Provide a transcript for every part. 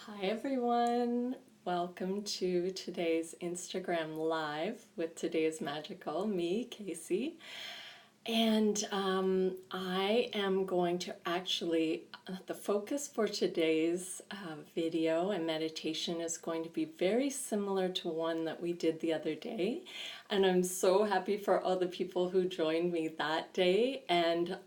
Hi everyone, welcome to today's Instagram Live with Today's Magical, me, Casey. And I am going to the focus for today's video and meditation is going to be very similar to one that we did the other day. And I'm so happy for all the people who joined me that day. And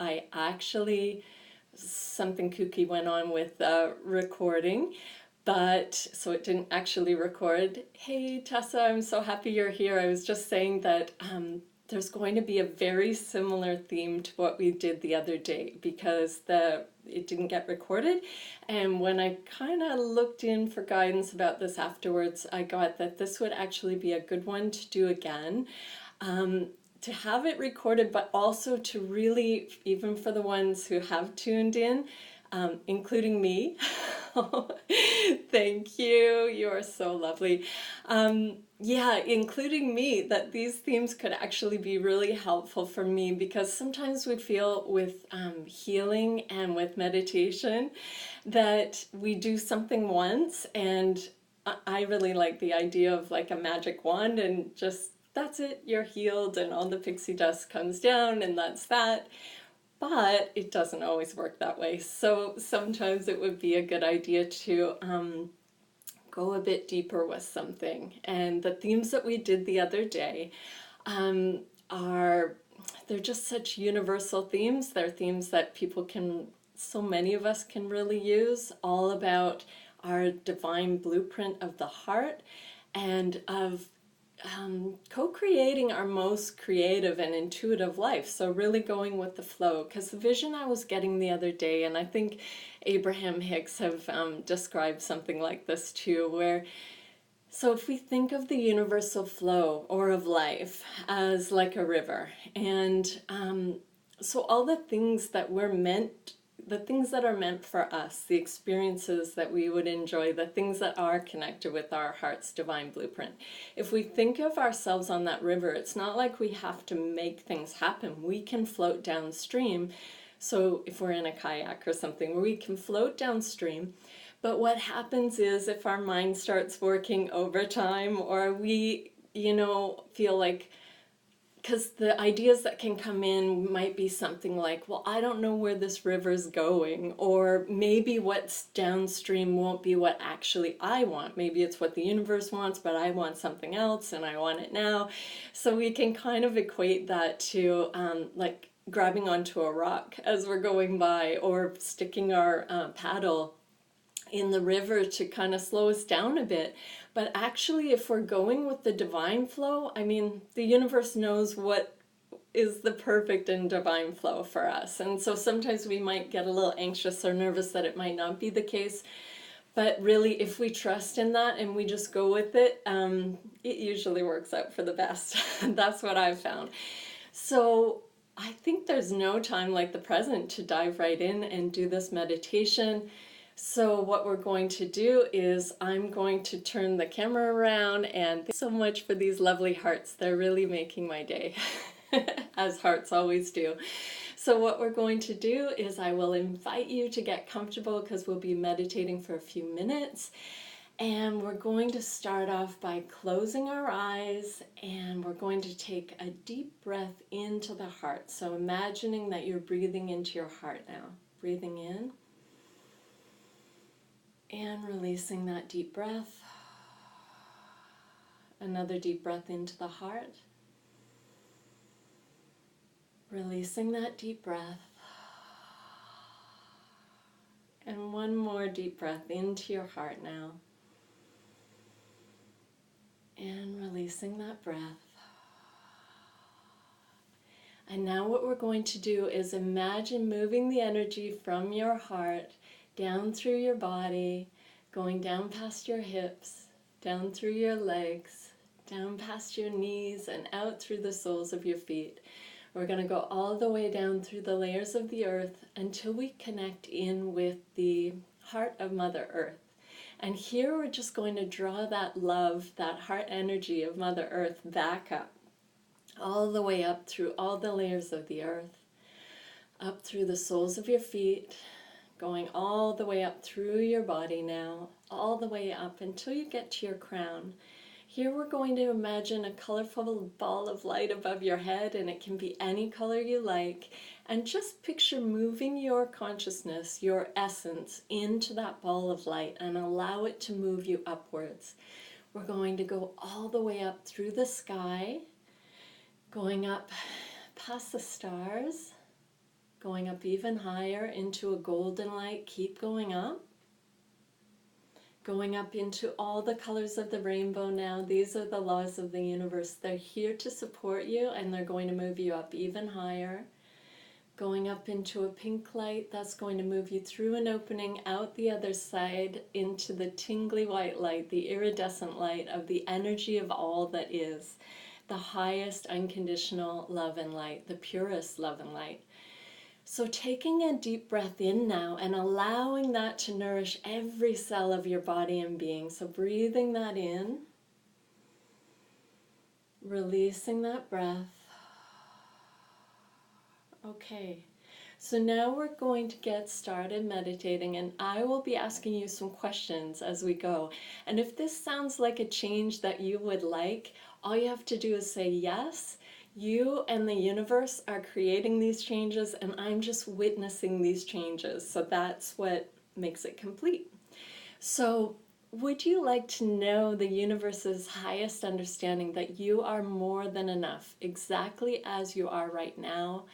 something kooky went on with recording, but so it didn't actually record. Hey Tessa, I'm so happy you're here. I was just saying that there's going to be a very similar theme to what we did the other day because it didn't get recorded, and when I kind of looked in for guidance about this afterwards, I got that this would actually be a good one to do again. To have it recorded, but also to really, even for the ones who have tuned in, including me. Thank you. You are so lovely. Yeah, including me, that these themes could actually be really helpful for me because sometimes we feel with healing and with meditation that we do something once, and I really like the idea of like a magic wand and just that's it, you're healed, and all the pixie dust comes down, and that's that. But it doesn't always work that way. So sometimes it would be a good idea to go a bit deeper with something. And the themes that we did the other day they're just such universal themes. They're themes that so many of us can really use, all about our divine blueprint of the heart and of co-creating our most creative and intuitive life. So really going with the flow, because the vision I was getting the other day, and I think Abraham Hicks have described something like this too, so if we think of the universal flow or of life as like a river, and so all the things that the things that are meant for us, the experiences that we would enjoy, the things that are connected with our heart's divine blueprint. If we think of ourselves on that river, it's not like we have to make things happen. We can float downstream. So if we're in a kayak or something, we can float downstream. But what happens is if our mind starts working overtime, or we, feel like, because the ideas that can come in might be something like, well, I don't know where this river's going, or maybe what's downstream won't be what actually I want. Maybe it's what the universe wants, but I want something else and I want it now. So we can kind of equate that to like grabbing onto a rock as we're going by, or sticking our paddle in the river to kind of slow us down a bit. But actually, if we're going with the divine flow, I mean, the universe knows what is the perfect and divine flow for us. And so sometimes we might get a little anxious or nervous that it might not be the case. But really, if we trust in that and we just go with it, it usually works out for the best. That's what I've found. So I think there's no time like the present to dive right in and do this meditation. So what we're going to do is I'm going to turn the camera around, and thanks so much for these lovely hearts. They're really making my day, as hearts always do. So what we're going to do is I will invite you to get comfortable because we'll be meditating for a few minutes. And we're going to start off by closing our eyes, and we're going to take a deep breath into the heart. So imagining that you're breathing into your heart now. Breathing in. And releasing that deep breath. Another deep breath into the heart. Releasing that deep breath. And one more deep breath into your heart now. And releasing that breath. And now what we're going to do is imagine moving the energy from your heart down through your body, going down past your hips, down through your legs, down past your knees, and out through the soles of your feet. We're going to go all the way down through the layers of the earth until we connect in with the heart of Mother Earth. And here we're just going to draw that love, that heart energy of Mother Earth back up, all the way up through all the layers of the earth, up through the soles of your feet, going all the way up through your body now, all the way up until you get to your crown. Here we're going to imagine a colorful ball of light above your head, and it can be any color you like. And just picture moving your consciousness, your essence, into that ball of light and allow it to move you upwards. We're going to go all the way up through the sky, going up past the stars, going up even higher into a golden light. Keep going up. Going up into all the colors of the rainbow now. These are the laws of the universe. They're here to support you, and they're going to move you up even higher. Going up into a pink light, that's going to move you through an opening out the other side into the tingly white light, the iridescent light of the energy of all that is, the highest unconditional love and light, the purest love and light. So taking a deep breath in now and allowing that to nourish every cell of your body and being. So breathing that in, releasing that breath. Okay, so now we're going to get started meditating, and I will be asking you some questions as we go. And if this sounds like a change that you would like, all you have to do is say yes. You and the universe are creating these changes, and I'm just witnessing these changes. So that's what makes it complete. So would you like to know the universe's highest understanding that you are more than enough, exactly as you are right now,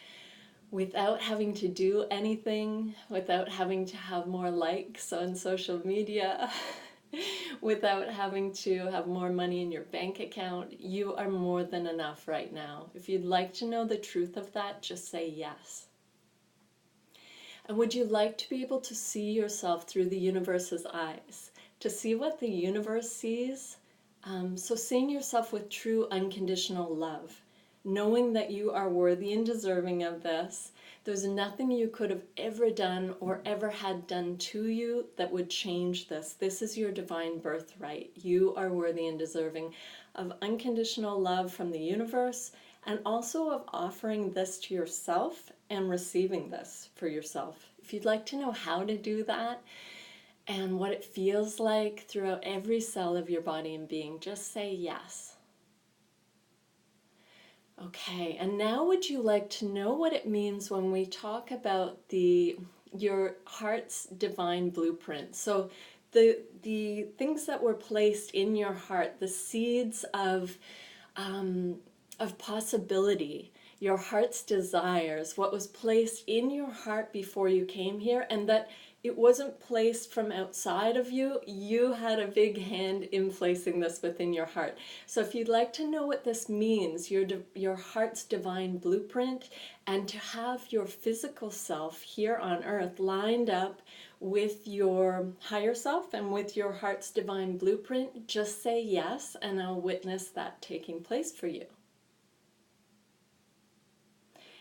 without having to do anything, without having to have more likes on social media, without having to have more money in your bank account? You are more than enough right now. If you'd like to know the truth of that, just say yes. And would you like to be able to see yourself through the universe's eyes, to see what the universe sees? So seeing yourself with true unconditional love, knowing that you are worthy and deserving of this. There's nothing you could have ever done or ever had done to you that would change this. This is your divine birthright. You are worthy and deserving of unconditional love from the universe, and also of offering this to yourself and receiving this for yourself. If you'd like to know how to do that and what it feels like throughout every cell of your body and being, just say yes. Okay, and now would you like to know what it means when we talk about your heart's divine blueprint? So the things that were placed in your heart, the seeds of possibility, your heart's desires, what was placed in your heart before you came here, and that it wasn't placed from outside of you. You had a big hand in placing this within your heart. So if you'd like to know what this means, your heart's divine blueprint, and to have your physical self here on earth lined up with your higher self and with your heart's divine blueprint, just say yes, and I'll witness that taking place for you.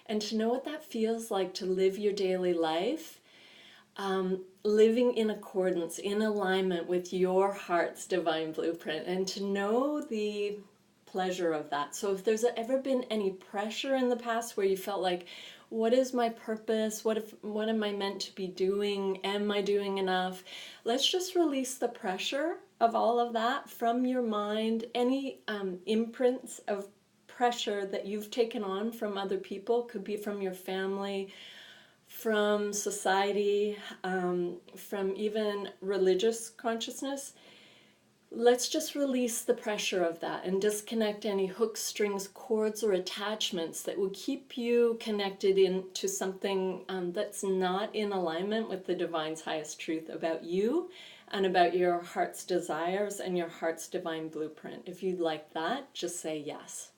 And to know what that feels like to live your daily life, living in accordance, in alignment with your heart's divine blueprint, and to know the pleasure of that. So if there's ever been any pressure in the past where you felt like, what is my purpose? What am I meant to be doing? Am I doing enough? Let's just release the pressure of all of that from your mind. Any imprints of pressure that you've taken on from other people, could be from your family, from society, from even religious consciousness. Let's just release the pressure of that and disconnect any hooks, strings, cords, or attachments that will keep you connected into something that's not in alignment with the divine's highest truth about you and about your heart's desires and your heart's divine blueprint. If you'd like that, just say yes.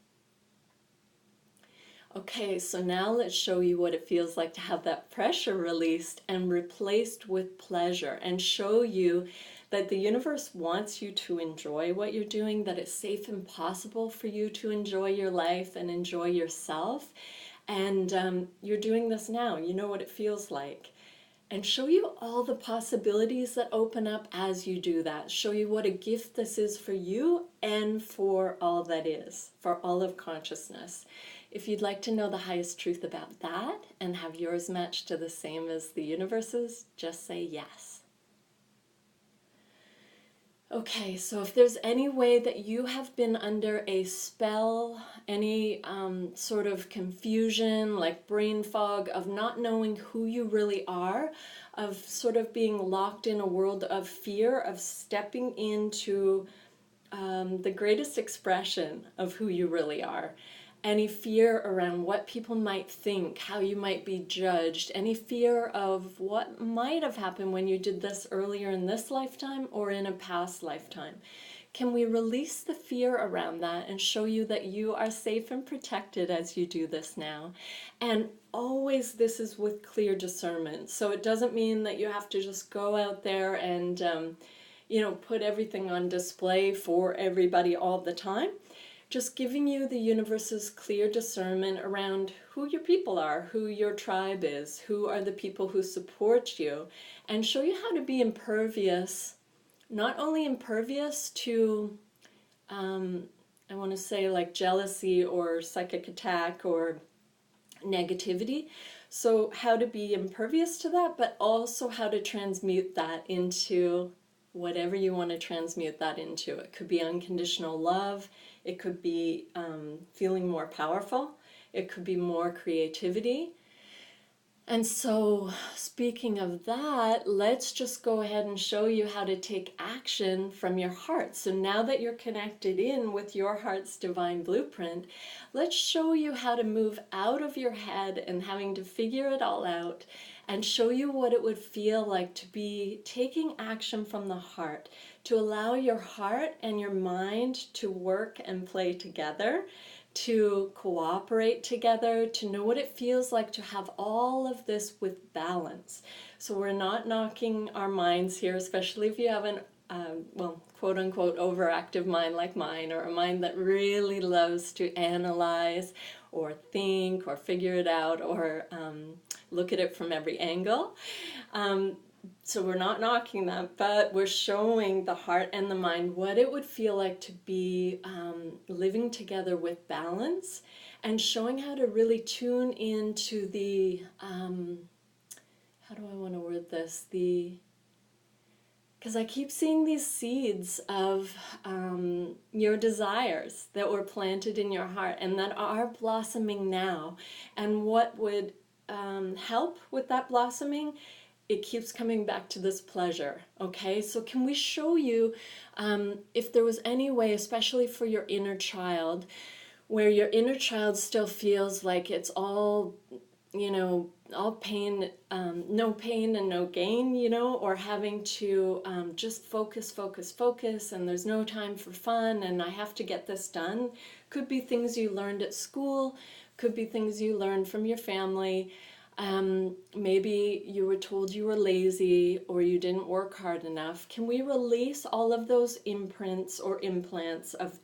Okay, so now let's show you what it feels like to have that pressure released and replaced with pleasure, and show you that the universe wants you to enjoy what you're doing, that it's safe and possible for you to enjoy your life and enjoy yourself. And you're doing this now. You know what it feels like. And show you all the possibilities that open up as you do that. Show you what a gift this is for you and for all that is, for all of consciousness. If you'd like to know the highest truth about that and have yours matched to the same as the universe's, just say yes. Okay, so if there's any way that you have been under a spell, any sort of confusion, like brain fog, of not knowing who you really are, of sort of being locked in a world of fear, of stepping into the greatest expression of who you really are, any fear around what people might think, how you might be judged, any fear of what might have happened when you did this earlier in this lifetime or in a past lifetime. Can we release the fear around that and show you that you are safe and protected as you do this now? And always this is with clear discernment. So it doesn't mean that you have to just go out there and put everything on display for everybody all the time. Just giving you the universe's clear discernment around who your people are, who your tribe is, who are the people who support you, and show you how to be impervious, not only impervious to, I want to say like jealousy or psychic attack or negativity, so how to be impervious to that, but also how to transmute that into whatever you want to transmute that into. It could be unconditional love, it could be feeling more powerful, it could be more creativity. And so, speaking of that, let's just go ahead and show you how to take action from your heart. So now that you're connected in with your heart's divine blueprint, let's show you how to move out of your head and having to figure it all out, and show you what it would feel like to be taking action from the heart, to allow your heart and your mind to work and play together, to cooperate together, to know what it feels like to have all of this with balance. So we're not knocking our minds here, especially if you have an quote unquote overactive mind like mine, or a mind that really loves to analyze or think or figure it out or look at it from every angle. So we're not knocking that, but we're showing the heart and the mind what it would feel like to be living together with balance, and showing how to really tune into the, how do I want to word this? Because I keep seeing these seeds of your desires that were planted in your heart and that are blossoming now. And what would help with that blossoming? It keeps coming back to this pleasure, okay? So can we show you if there was any way, especially for your inner child, where your inner child still feels like it's all, all pain, no pain and no gain, or having to just focus, and there's no time for fun, and I have to get this done. Could be things you learned at school, could be things you learned from your family. Maybe you were told you were lazy or you didn't work hard enough. Can we release all of those imprints or implants of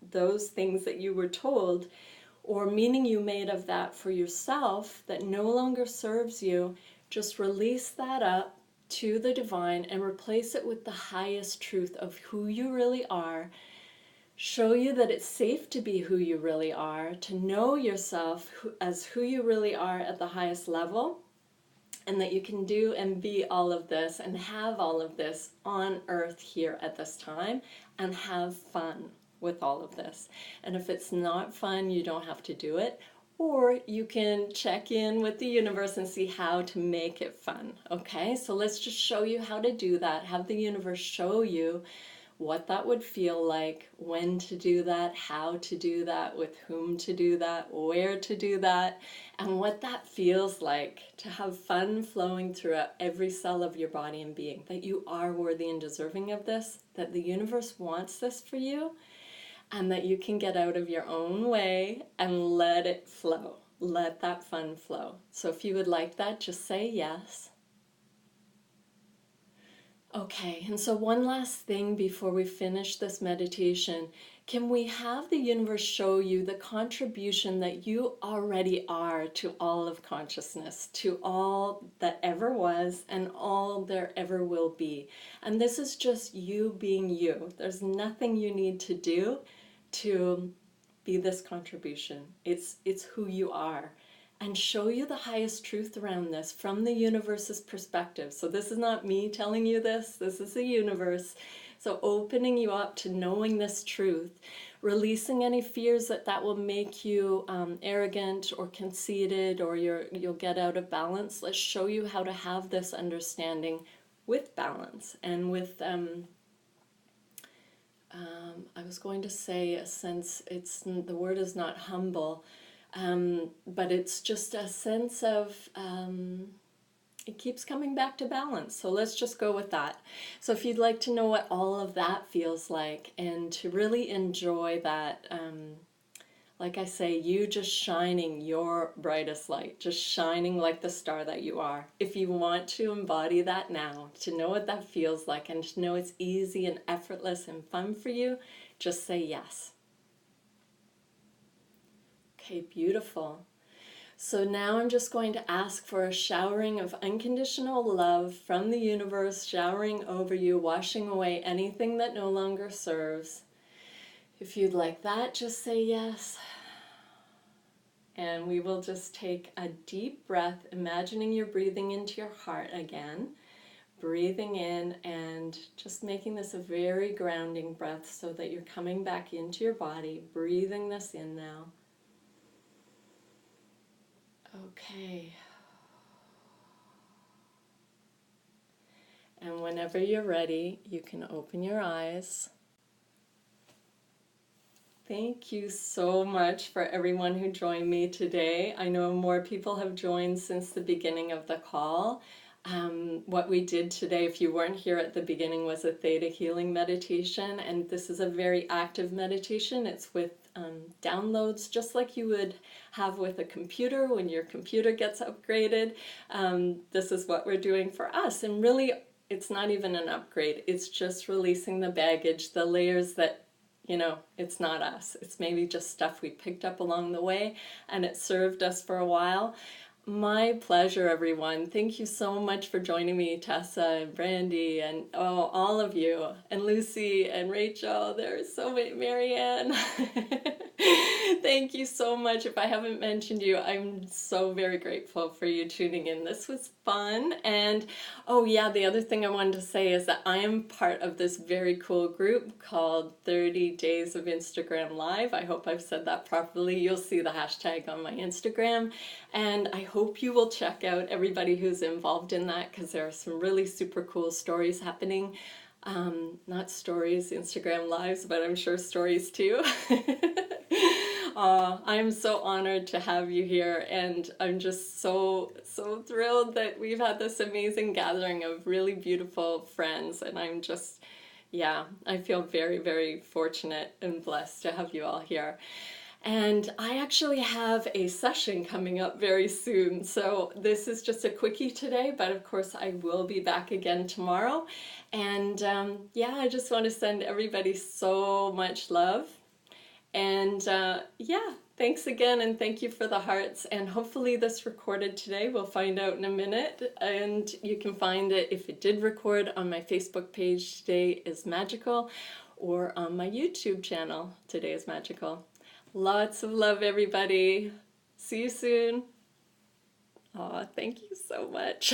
those things that you were told, or meaning you made of that for yourself that no longer serves you? Just release that up to the divine and replace it with the highest truth of who you really are. Show you that it's safe to be who you really are, to know yourself as who you really are at the highest level, and that you can do and be all of this and have all of this on earth here at this time, and have fun with all of this. And if it's not fun, you don't have to do it, or you can check in with the universe and see how to make it fun, okay? So let's just show you how to do that, have the universe show you what that would feel like, when to do that, how to do that, with whom to do that, where to do that, and what that feels like to have fun flowing throughout every cell of your body and being, that you are worthy and deserving of this, that the universe wants this for you, and that you can get out of your own way and let it flow. Let that fun flow. So if you would like that, just say yes. Okay, and so one last thing before we finish this meditation. Can we have the universe show you the contribution that you already are to all of consciousness, to all that ever was and all there ever will be? And this is just you being you. There's nothing you need to do to be this contribution. It's who you are. And show you the highest truth around this from the universe's perspective. So this is not me telling you this, this is the universe. So opening you up to knowing this truth, releasing any fears that will make you arrogant or conceited, or you'll get out of balance. Let's show you how to have this understanding with balance and with I was going to say a sense, the word is not humble, but it's just a sense of, it keeps coming back to balance. So let's just go with that. So if you'd like to know what all of that feels like and to really enjoy that, like I say, you just shining your brightest light, just shining like the star that you are. If you want to embody that now, to know what that feels like and to know it's easy and effortless and fun for you, just say yes. Okay, beautiful. So now I'm just going to ask for a showering of unconditional love from the universe, showering over you, washing away anything that no longer serves. If you'd like that, just say yes. And we will just take a deep breath, imagining you're breathing into your heart again. Breathing in and just making this a very grounding breath so that you're coming back into your body. Breathing this in now. Okay. And whenever you're ready, you can open your eyes. Thank you so much for everyone who joined me today. I know more people have joined since the beginning of the call. What we did today, if you weren't here at the beginning, was a Theta healing meditation, and this is a very active meditation. It's with downloads, just like you would have with a computer when your computer gets upgraded. This is what we're doing for us, and really it's not even an upgrade. It's just releasing the baggage, the layers that, you know, it's not us. It's maybe just stuff we picked up along the way and it served us for a while. My pleasure, everyone. Thank you so much for joining me, Tessa and Brandy and all of you, and Lucy and Rachel. There's so many, Marianne. Thank you so much. If I haven't mentioned you, I'm so very grateful for you tuning in. This was fun. And oh yeah, the other thing I wanted to say is that I am part of this very cool group called 30 Days of Instagram Live. I hope I've said that properly. You'll see the hashtag on my Instagram. And I hope you will check out everybody who's involved in that, because there are some really super cool stories happening. Not stories, Instagram lives, but I'm sure stories too. I'm so honored to have you here, and I'm just so thrilled that we've had this amazing gathering of really beautiful friends, and I'm just, yeah, I feel very, very fortunate and blessed to have you all here. And I actually have a session coming up very soon, so this is just a quickie today, but of course I will be back again tomorrow. And yeah, I just want to send everybody so much love. And yeah, thanks again, and thank you for the hearts. And hopefully this recorded today, we'll find out in a minute. And you can find it, if it did record, on my Facebook page, Today is Magical, or on my YouTube channel, Today is Magical. Lots of love, everybody. See you soon. Aw, thank you so much.